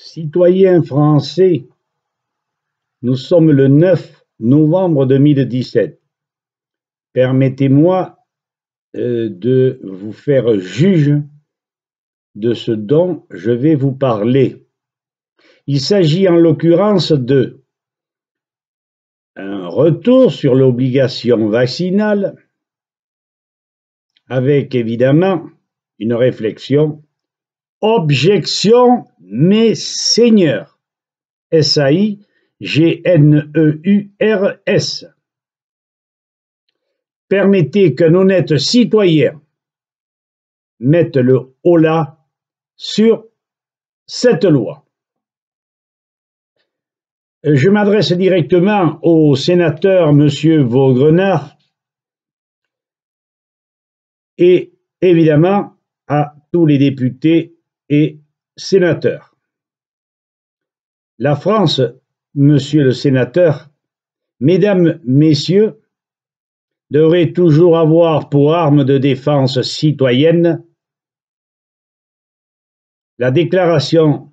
Citoyens français, nous sommes le 9 novembre 2017. Permettez-moi de vous faire juge de ce dont je vais vous parler. Il s'agit en l'occurrence de un retour sur l'obligation vaccinale avec évidemment une réflexion. Objection, mes seigneurs. SAIGNEURS. Permettez qu'un honnête citoyen mette le holà sur cette loi. Je m'adresse directement au sénateur Monsieur Vaugrenard et évidemment à tous les députés et sénateurs. La France, monsieur le sénateur, mesdames, messieurs, devrait toujours avoir pour arme de défense citoyenne la Déclaration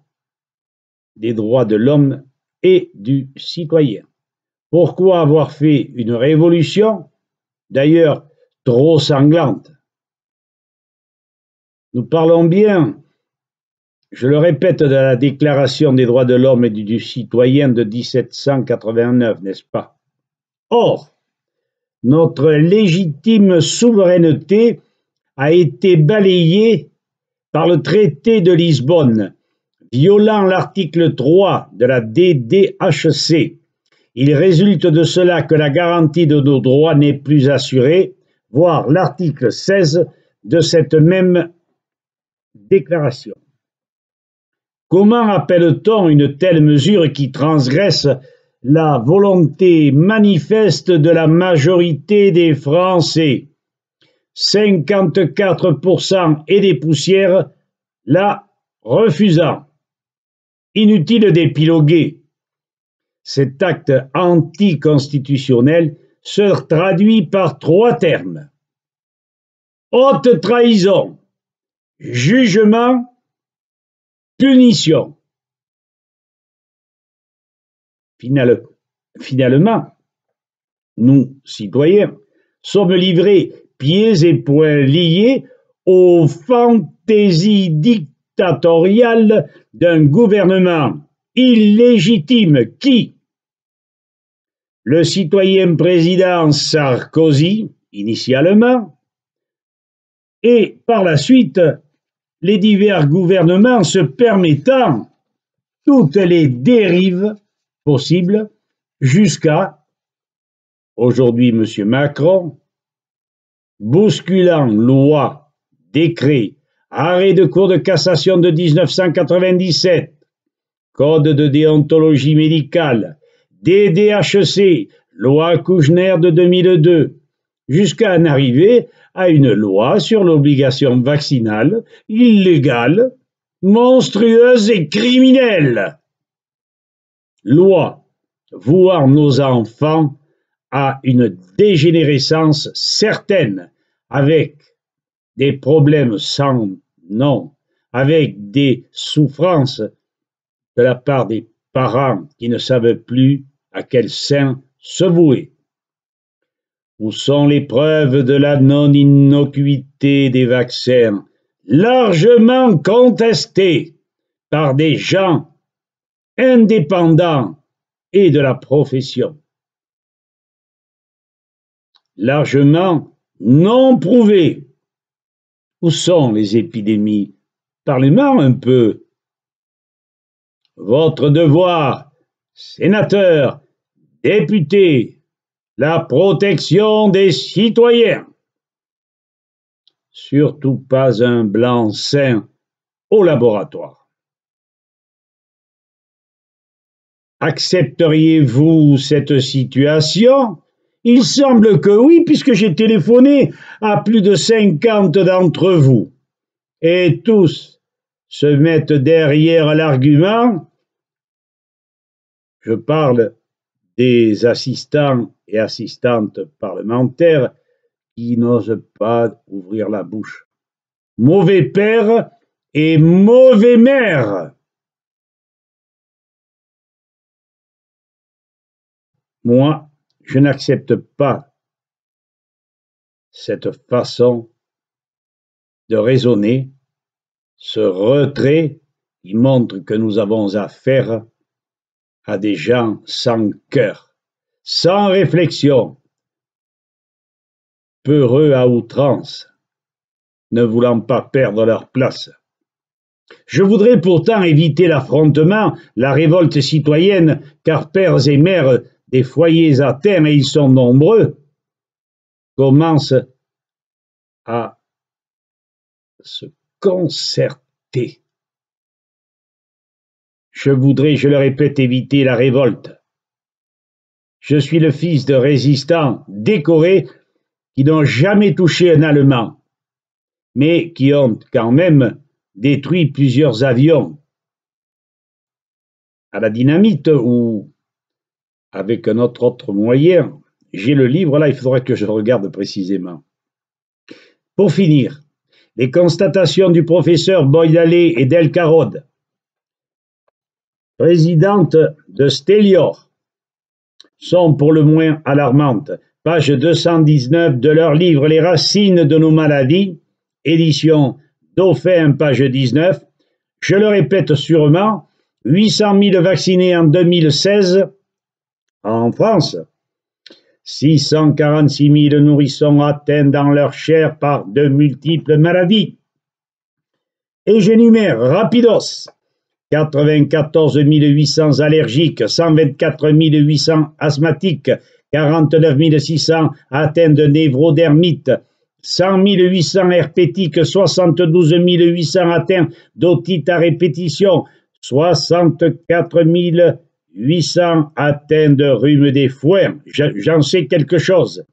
des droits de l'homme et du citoyen. Pourquoi avoir fait une révolution, d'ailleurs trop sanglante? Nous parlons bien, je le répète, de la Déclaration des droits de l'homme et du citoyen de 1789, n'est-ce pas? Or, notre légitime souveraineté a été balayée par le traité de Lisbonne, violant l'article 3 de la DDHC. Il résulte de cela que la garantie de nos droits n'est plus assurée, voire l'article 16 de cette même déclaration. Comment appelle-t-on une telle mesure qui transgresse la volonté manifeste de la majorité des Français? 54% et des poussières la refusant. Inutile d'épiloguer. Cet acte anticonstitutionnel se traduit par 3 termes. Haute trahison, jugement, punition. Finalement, nous, citoyens, sommes livrés pieds et poings liés aux fantaisies dictatoriales d'un gouvernement illégitime qui, le citoyen président Sarkozy, initialement, et par la suite, les divers gouvernements se permettant toutes les dérives possibles jusqu'à, aujourd'hui, M. Macron, bousculant loi, décret, arrêt de cour de cassation de 1997, code de déontologie médicale, DDHC, loi Kouchner de 2002, jusqu'à en arriver à une loi sur l'obligation vaccinale illégale, monstrueuse et criminelle. Loi vouant nos enfants à une dégénérescence certaine, avec des problèmes sans nom, avec des souffrances de la part des parents qui ne savent plus à quel sein se vouer. Où sont les preuves de la non-innocuité des vaccins, largement contestées par des gens indépendants et de la profession? Largement non prouvées. Où sont les épidémies? Parlez-moi un peu. Votre devoir, sénateur, député, la protection des citoyens. Surtout pas un blanc-seing au laboratoire. Accepteriez-vous cette situation? Il semble que oui, puisque j'ai téléphoné à plus de 50 d'entre vous. Et tous se mettent derrière l'argument. Je parle des assistants et assistantes parlementaires qui n'osent pas ouvrir la bouche. Mauvais père et mauvais maire. Moi, je n'accepte pas cette façon de raisonner, ce retrait qui montre que nous avons affaire à des gens sans cœur, sans réflexion, peureux à outrance, ne voulant pas perdre leur place. Je voudrais pourtant éviter l'affrontement, la révolte citoyenne, car pères et mères des foyers atteints, et ils sont nombreux, commencent à se concerter. Je voudrais, je le répète, éviter la révolte. Je suis le fils de résistants décorés qui n'ont jamais touché un Allemand, mais qui ont quand même détruit plusieurs avions à la dynamite ou avec un autre moyen. J'ai le livre là, il faudrait que je regarde précisément. Pour finir, les constatations du professeur Boydalé et d'El Carod, présidente de Stélior, sont pour le moins alarmantes. Page 219 de leur livre Les racines de nos maladies, édition Dauphin, page 19. Je le répète sûrement, 800 000 vaccinés en 2016 en France, 646 000 nourrissons atteints dans leur chair par de multiples maladies. Et j'énumère rapidos, 94 800 allergiques, 124 800 asthmatiques, 49 600 atteints de névrodermite, 100 800 herpétiques, 72 800 atteints d'otite à répétition, 64 800 atteints de rhume des foins, j'en sais quelque chose.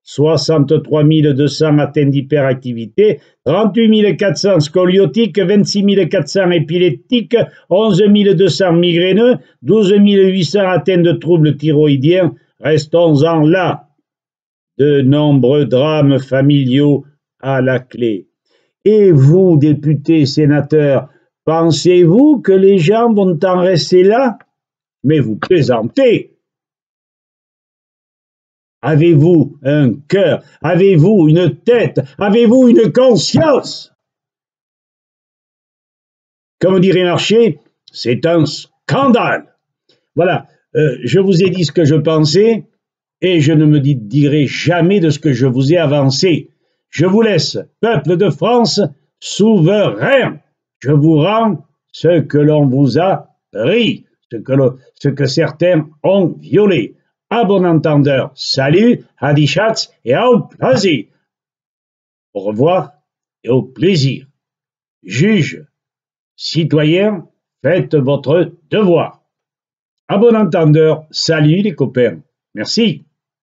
63 200 atteints d'hyperactivité, 38 400 scoliotiques, 26 400 épileptiques, 11 200 migraineux, 12 800 atteints de troubles thyroïdiens. Restons-en là. De nombreux drames familiaux à la clé. Et vous, députés, sénateurs, pensez-vous que les gens vont en rester là? Mais vous plaisantez. Avez-vous un cœur? Avez-vous une tête? Avez-vous une conscience? Comme dirait Marché, c'est un scandale. Voilà, je vous ai dit ce que je pensais et je ne me dirai jamais de ce que je vous ai avancé. Je vous laisse, peuple de France, souverain. Je vous rends ce que l'on vous a pris, ce que certains ont violé. À bon entendeur, salut, Hadichatz et au plaisir. Au revoir et au plaisir. Juges, citoyens, faites votre devoir. À bon entendeur, salut les copains. Merci.